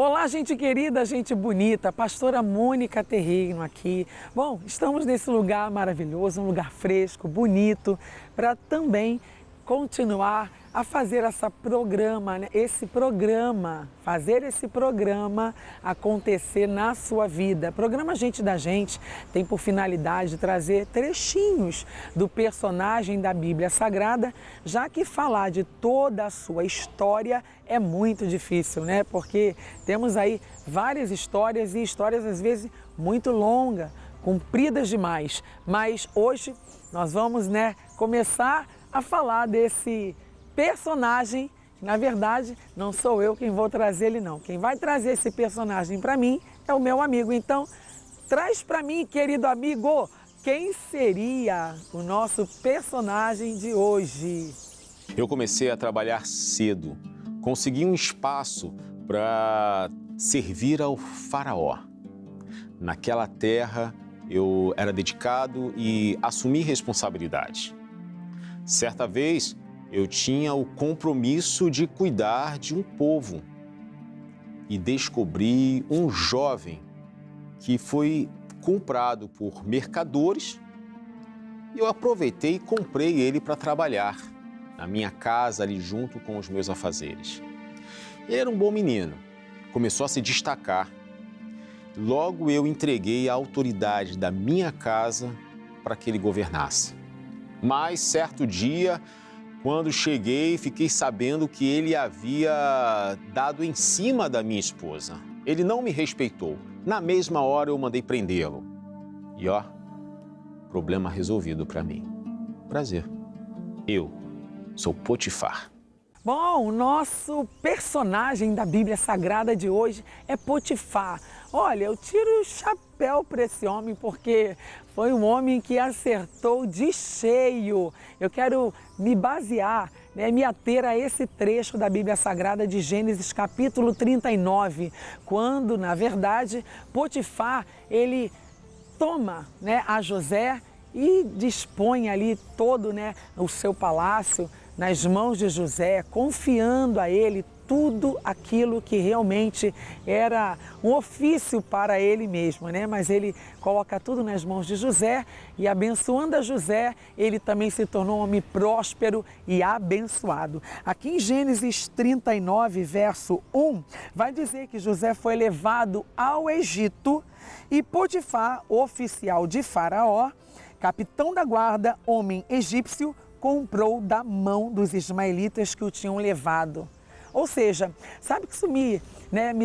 Olá, gente querida, gente bonita, pastora Mônica Terreno aqui. Bom, estamos nesse lugar maravilhoso, um lugar fresco, bonito, para também continuar a fazer fazer esse programa acontecer na sua vida. Programa Gente da Gente tem por finalidade trazer trechinhos do personagem da Bíblia Sagrada, já que falar de toda a sua história é muito difícil, né? Porque temos aí várias histórias e histórias às vezes muito longas, compridas demais. Mas hoje nós vamos, começar a falar desse personagem. Na verdade, não sou eu quem vou trazer ele não. Quem vai trazer esse personagem para mim é o meu amigo. Então, traz para mim, querido amigo, quem seria o nosso personagem de hoje? Eu comecei a trabalhar cedo. Consegui um espaço para servir ao faraó. Naquela terra, eu era dedicado e assumi responsabilidade. Certa vez, eu tinha o compromisso de cuidar de um povo e descobri um jovem que foi comprado por mercadores e eu aproveitei e comprei ele para trabalhar na minha casa ali junto com os meus afazeres. Ele era um bom menino, começou a se destacar. Logo eu entreguei a autoridade da minha casa para que ele governasse. Mas certo dia, quando cheguei, fiquei sabendo que ele havia dado em cima da minha esposa. Ele não me respeitou. Na mesma hora eu mandei prendê-lo. E problema resolvido para mim. Prazer. Eu sou Potifar. Bom, o nosso personagem da Bíblia Sagrada de hoje é Potifar. Olha, eu tiro o chapéu para esse homem porque foi um homem que acertou de cheio. Eu quero me basear, me ater a esse trecho da Bíblia Sagrada de Gênesis capítulo 39, quando, na verdade, Potifar, ele toma a José e dispõe ali todo o seu palácio nas mãos de José, confiando a ele tudo aquilo que realmente era um ofício para ele mesmo, Mas ele coloca tudo nas mãos de José e abençoando a José, ele também se tornou um homem próspero e abençoado. Aqui em Gênesis 39, verso 1, vai dizer que José foi levado ao Egito e Potifar, oficial de Faraó, capitão da guarda, homem egípcio, comprou da mão dos ismaelitas que o tinham levado. Ou seja, sabe que isso me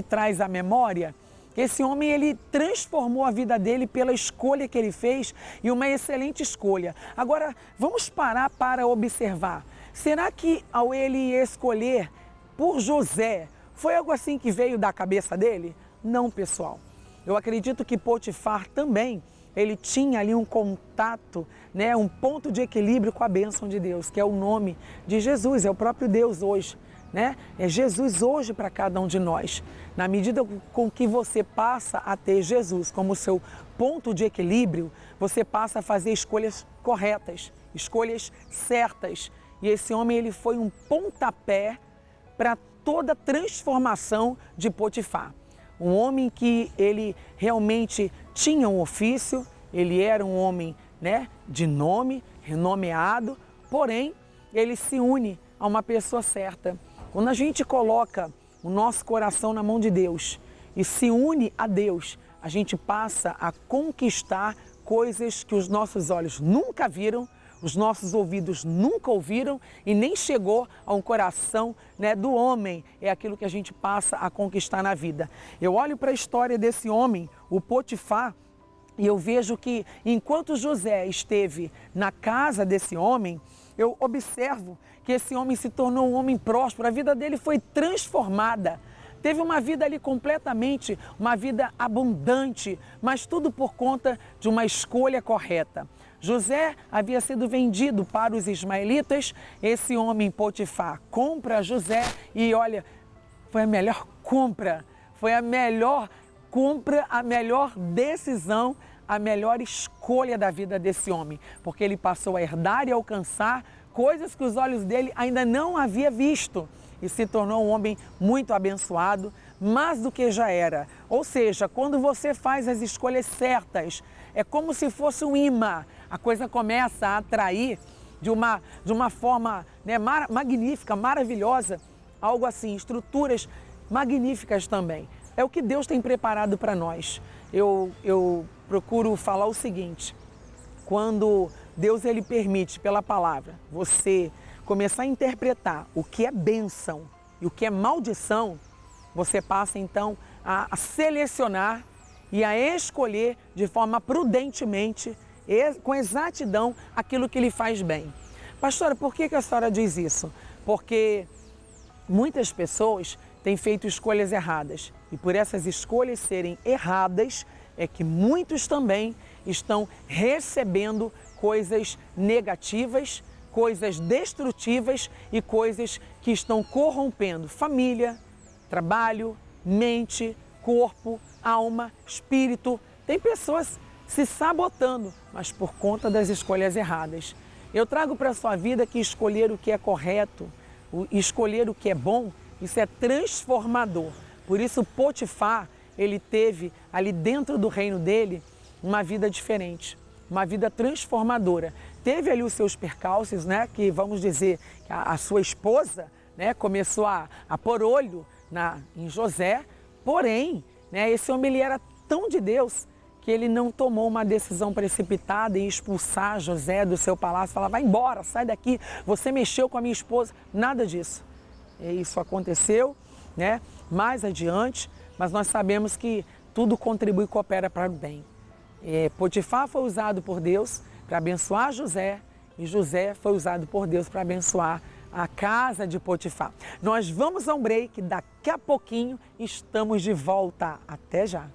traz à memória? Esse homem, ele transformou a vida dele pela escolha que ele fez e uma excelente escolha. Agora, vamos parar para observar. Será que ao ele escolher por José, foi algo assim que veio da cabeça dele? Não, pessoal. Eu acredito que Potifar também, ele tinha ali um contato, um ponto de equilíbrio com a bênção de Deus, que é o nome de Jesus, é o próprio Deus hoje, É Jesus hoje para cada um de nós. Na medida com que você passa a ter Jesus como seu ponto de equilíbrio, você passa a fazer escolhas corretas, escolhas certas. E esse homem, ele foi um pontapé para toda a transformação de Potifar. Um homem que ele realmente tinha um ofício, ele era um homem de nome, renomeado, porém ele se une a uma pessoa certa. Quando a gente coloca o nosso coração na mão de Deus e se une a Deus, a gente passa a conquistar coisas que os nossos olhos nunca viram, os nossos ouvidos nunca ouviram e nem chegou a um coração do homem. É aquilo que a gente passa a conquistar na vida. Eu olho para a história desse homem, o Potifar, e eu vejo que enquanto José esteve na casa desse homem, eu observo que esse homem se tornou um homem próspero, a vida dele foi transformada. Teve uma vida ali completamente, uma vida abundante, mas tudo por conta de uma escolha correta. José havia sido vendido para os ismaelitas, esse homem Potifar compra José e olha, foi a melhor compra, a melhor decisão, a melhor escolha da vida desse homem, porque ele passou a herdar e alcançar coisas que os olhos dele ainda não havia visto e se tornou um homem muito abençoado, mais do que já era. Ou seja, quando você faz as escolhas certas, é como se fosse um imã. A coisa começa a atrair de uma forma, né, magnífica, maravilhosa, algo assim, estruturas magníficas também. É o que Deus tem preparado para nós. Eu procuro falar o seguinte: quando Deus ele permite pela palavra você começar a interpretar o que é bênção e o que é maldição, você passa então a selecionar e a escolher de forma prudentemente, com exatidão, aquilo que lhe faz bem. Pastora, por que a senhora diz isso? Porque muitas pessoas têm feito escolhas erradas e por essas escolhas serem erradas é que muitos também estão recebendo coisas negativas, coisas destrutivas e coisas que estão corrompendo família, trabalho, mente, corpo, alma, espírito. Tem pessoas se sabotando, mas por conta das escolhas erradas. Eu trago para a sua vida que escolher o que é correto, escolher o que é bom, isso é transformador. Por isso Potifar, ele teve ali dentro do reino dele uma vida diferente, uma vida transformadora. Teve ali os seus percalços, né, que vamos dizer, a sua esposa, né, começou a pôr olho em José, porém, né, esse homem ele era tão de Deus que ele não tomou uma decisão precipitada em expulsar José do seu palácio, falar, vai embora, sai daqui, você mexeu com a minha esposa, nada disso. E isso aconteceu, né, mais adiante, mas nós sabemos que tudo contribui e coopera para o bem. Potifar foi usado por Deus para abençoar José e José foi usado por Deus para abençoar a casa de Potifar. Nós vamos a um break, daqui a pouquinho estamos de volta. Até já!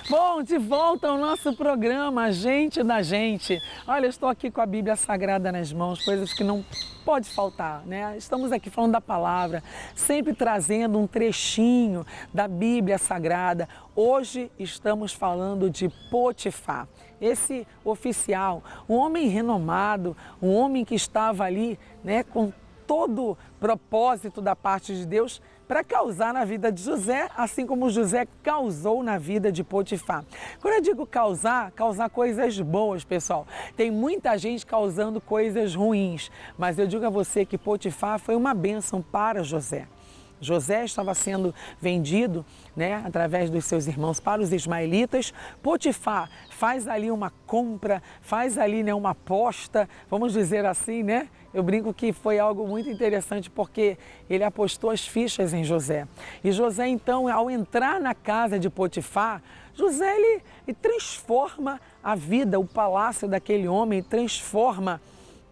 Bom, de volta ao nosso programa, Gente da Gente. Olha, eu estou aqui com a Bíblia Sagrada nas mãos, coisas que não pode faltar, né? Estamos aqui falando da palavra, sempre trazendo um trechinho da Bíblia Sagrada. Hoje estamos falando de Potifar, esse oficial, um homem renomado, um homem que estava ali, né, com todo propósito da parte de Deus para causar na vida de José, assim como José causou na vida de Potifar. Quando eu digo causar coisas boas, pessoal. Tem muita gente causando coisas ruins, mas eu digo a você que Potifar foi uma bênção para José. José estava sendo vendido, né, através dos seus irmãos para os ismaelitas. Potifar faz ali uma compra, faz ali, né, uma aposta, vamos dizer assim, né? Eu brinco que foi algo muito interessante porque ele apostou as fichas em José. E José, então, ao entrar na casa de Potifar, José ele transforma a vida, o palácio daquele homem, transforma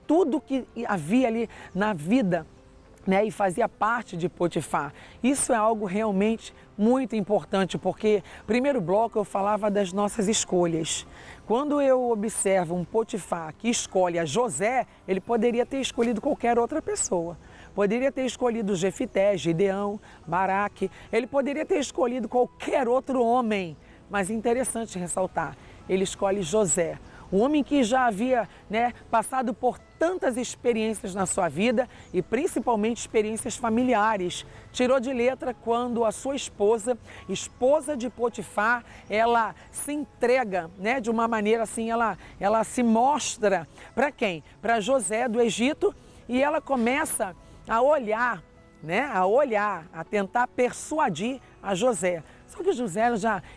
tudo que havia ali na vida, né, e fazia parte de Potifar. Isso é algo realmente muito importante, porque primeiro bloco eu falava das nossas escolhas. Quando eu observo um Potifar que escolhe a José, ele poderia ter escolhido qualquer outra pessoa. Poderia ter escolhido Jefité, Gideão, Baraque, ele poderia ter escolhido qualquer outro homem, mas é interessante ressaltar, ele escolhe José. Um homem que já havia, né, passado por tantas experiências na sua vida e principalmente experiências familiares. Tirou de letra quando a sua esposa de Potifar, ela se entrega, né, de uma maneira assim, ela se mostra para quem? Para José do Egito, e ela começa a olhar, né, a tentar persuadir a José. Só que José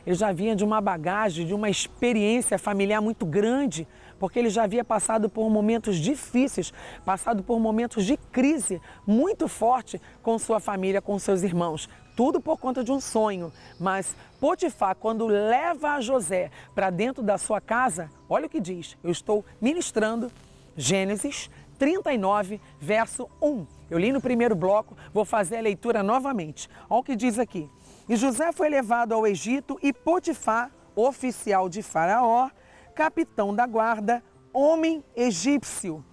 ele já vinha de uma bagagem, de uma experiência familiar muito grande, porque ele já havia passado por momentos difíceis, passado por momentos de crise muito forte com sua família, com seus irmãos. Tudo por conta de um sonho. Mas Potifar, quando leva a José para dentro da sua casa, olha o que diz. Eu estou ministrando Gênesis 39, verso 1. Eu li no primeiro bloco, vou fazer a leitura novamente. Olha o que diz aqui. E José foi levado ao Egito e Potifar, oficial de Faraó, capitão da guarda, homem egípcio.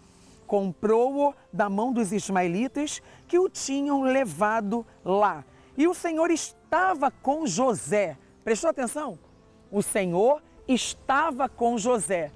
Comprou-o da mão dos ismaelitas que o tinham levado lá. E o Senhor estava com José. Prestou atenção? O Senhor estava com José.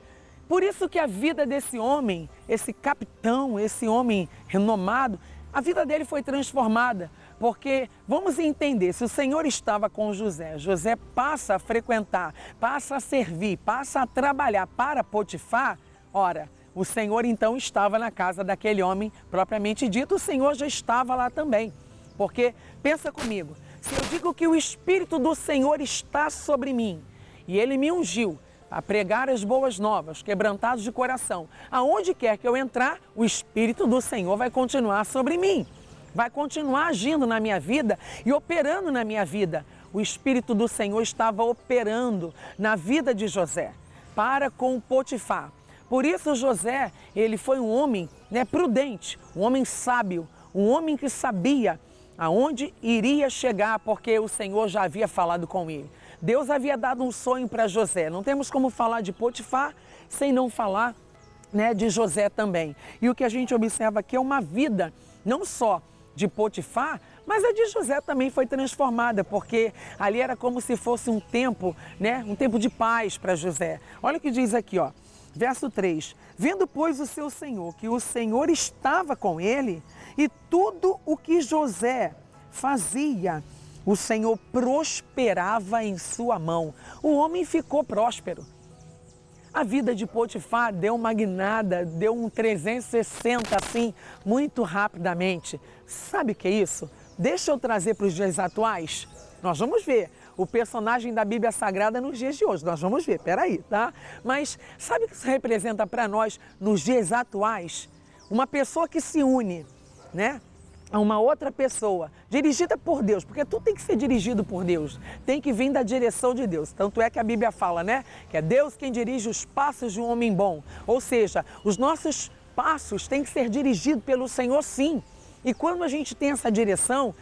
Por isso que a vida desse homem, esse capitão, esse homem renomado, a vida dele foi transformada. Porque, vamos entender, se o Senhor estava com José, José passa a frequentar, passa a servir, passa a trabalhar para Potifar, ora, o Senhor então estava na casa daquele homem, propriamente dito, o Senhor já estava lá também. Porque, pensa comigo, se eu digo que o Espírito do Senhor está sobre mim e Ele me ungiu a pregar as boas novas, quebrantados de coração, aonde quer que eu entrar, o Espírito do Senhor vai continuar sobre mim. Vai continuar agindo na minha vida e operando na minha vida. O Espírito do Senhor estava operando na vida de José para com Potifar. Por isso José, ele foi um homem prudente, um homem sábio, um homem que sabia aonde iria chegar, porque o Senhor já havia falado com ele. Deus havia dado um sonho para José. Não temos como falar de Potifar sem não falar de José também. E o que a gente observa aqui é uma vida, não só de Potifar, mas a de José também foi transformada, porque ali era como se fosse um tempo, um tempo de paz para José. Olha o que diz aqui, ó, verso 3. Vendo, pois, o seu senhor, que o Senhor estava com ele, e tudo o que José fazia, o Senhor prosperava em sua mão. O homem ficou próspero. A vida de Potifar deu uma guinada, deu um 360 assim, muito rapidamente. Sabe o que é isso? Deixa eu trazer para os dias atuais. Nós vamos ver o personagem da Bíblia Sagrada nos dias de hoje. Nós vamos ver, peraí, tá? Mas sabe o que isso representa para nós nos dias atuais? Uma pessoa que se une, a uma outra pessoa, dirigida por Deus, porque tudo tem que ser dirigido por Deus, tem que vir da direção de Deus. Tanto é que a Bíblia fala, que é Deus quem dirige os passos de um homem bom. Ou seja, os nossos passos têm que ser dirigidos pelo Senhor, sim. E quando a gente tem essa direção,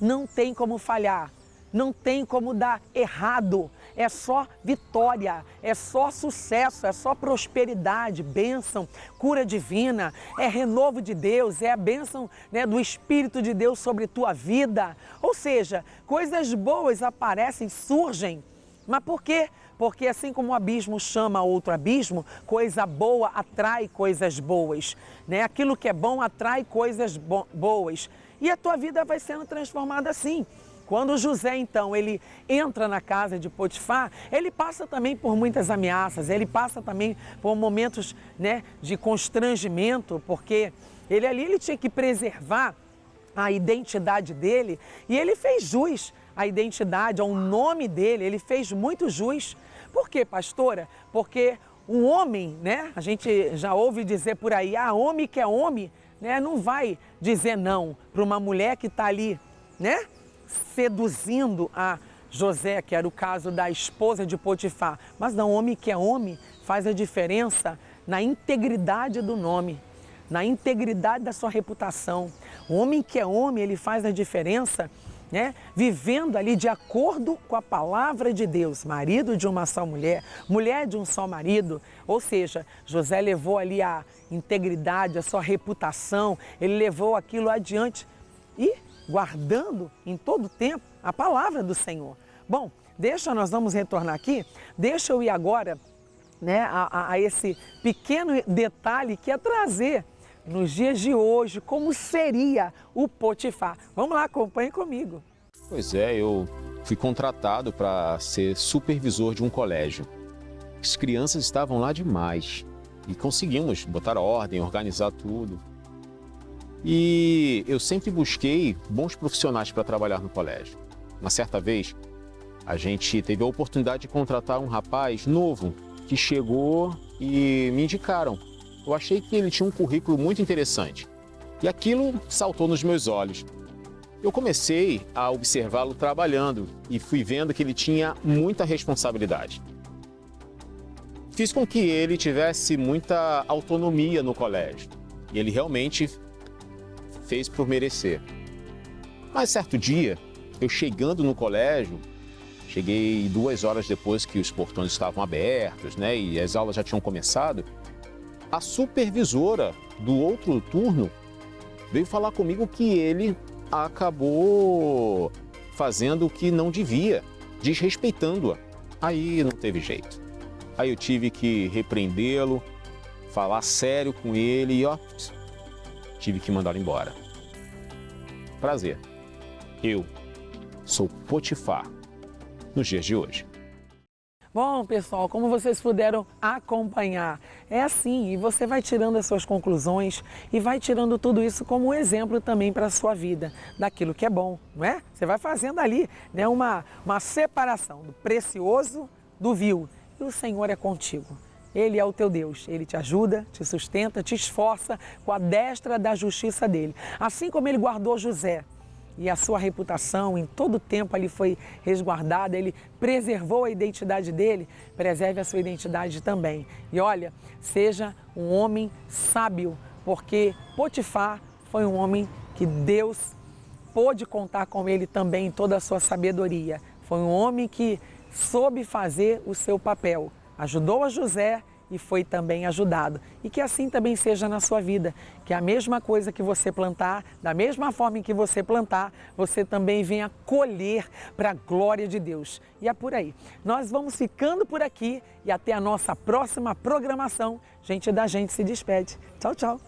não tem como falhar, não tem como dar errado. É só vitória, é só sucesso, é só prosperidade, bênção, cura divina, é renovo de Deus, é a bênção do Espírito de Deus sobre tua vida. Ou seja, coisas boas aparecem, surgem. Mas por quê? Porque assim como o abismo chama outro abismo, coisa boa atrai coisas boas. Aquilo que é bom atrai coisas boas. E a tua vida vai sendo transformada assim. Quando José, então, ele entra na casa de Potifar, ele passa também por muitas ameaças, ele passa também por momentos de constrangimento, porque ele tinha que preservar a identidade dele e ele fez jus à identidade, ao nome dele, ele fez muito jus. Por quê, pastora? Porque um homem, a gente já ouve dizer por aí, homem que é homem, não vai dizer não para uma mulher que está ali, seduzindo a José, que era o caso da esposa de Potifar. Mas não, homem que é homem faz a diferença na integridade do nome, na integridade da sua reputação. O homem que é homem, ele faz a diferença, vivendo ali de acordo com a palavra de Deus. Marido de uma só mulher, mulher de um só marido. Ou seja, José levou ali a integridade, a sua reputação, ele levou aquilo adiante e guardando em todo tempo a palavra do Senhor. Bom, nós vamos retornar aqui, deixa eu ir agora a esse pequeno detalhe que é trazer nos dias de hoje como seria o Potifar. Vamos lá, acompanhe comigo. Pois é, eu fui contratado para ser supervisor de um colégio. As crianças estavam lá demais e conseguimos botar ordem, organizar tudo. E eu sempre busquei bons profissionais para trabalhar no colégio. Uma certa vez, a gente teve a oportunidade de contratar um rapaz novo que chegou e me indicaram. Eu achei que ele tinha um currículo muito interessante e aquilo saltou nos meus olhos. Eu comecei a observá-lo trabalhando e fui vendo que ele tinha muita responsabilidade. Fiz com que ele tivesse muita autonomia no colégio e ele realmente fez por merecer. Mas certo dia, eu chegando no colégio, cheguei 2 horas depois que os portões estavam abertos, e as aulas já tinham começado, a supervisora do outro turno veio falar comigo que ele acabou fazendo o que não devia, desrespeitando-a. Aí não teve jeito. Aí eu tive que repreendê-lo, falar sério com ele e tive que mandá-lo embora. Prazer. Eu sou Potifar nos dias de hoje. Bom, pessoal, como vocês puderam acompanhar, é assim, e você vai tirando as suas conclusões e vai tirando tudo isso como um exemplo também para a sua vida, daquilo que é bom, não é? Você vai fazendo ali, né, uma separação do precioso do vil, e o Senhor é contigo. Ele é o teu Deus, Ele te ajuda, te sustenta, te esforça com a destra da justiça dEle. Assim como Ele guardou José, e a sua reputação em todo o tempo ali foi resguardada, ele preservou a identidade dele, preserve a sua identidade também. E olha, seja um homem sábio, porque Potifar foi um homem que Deus pôde contar com ele também em toda a sua sabedoria. Foi um homem que soube fazer o seu papel, ajudou a José e foi também ajudado. E que assim também seja na sua vida, que a mesma coisa que você plantar, da mesma forma em que você plantar, você também venha colher para a glória de Deus. E é por aí. Nós vamos ficando por aqui e até a nossa próxima programação. Gente da Gente se despede. Tchau, tchau.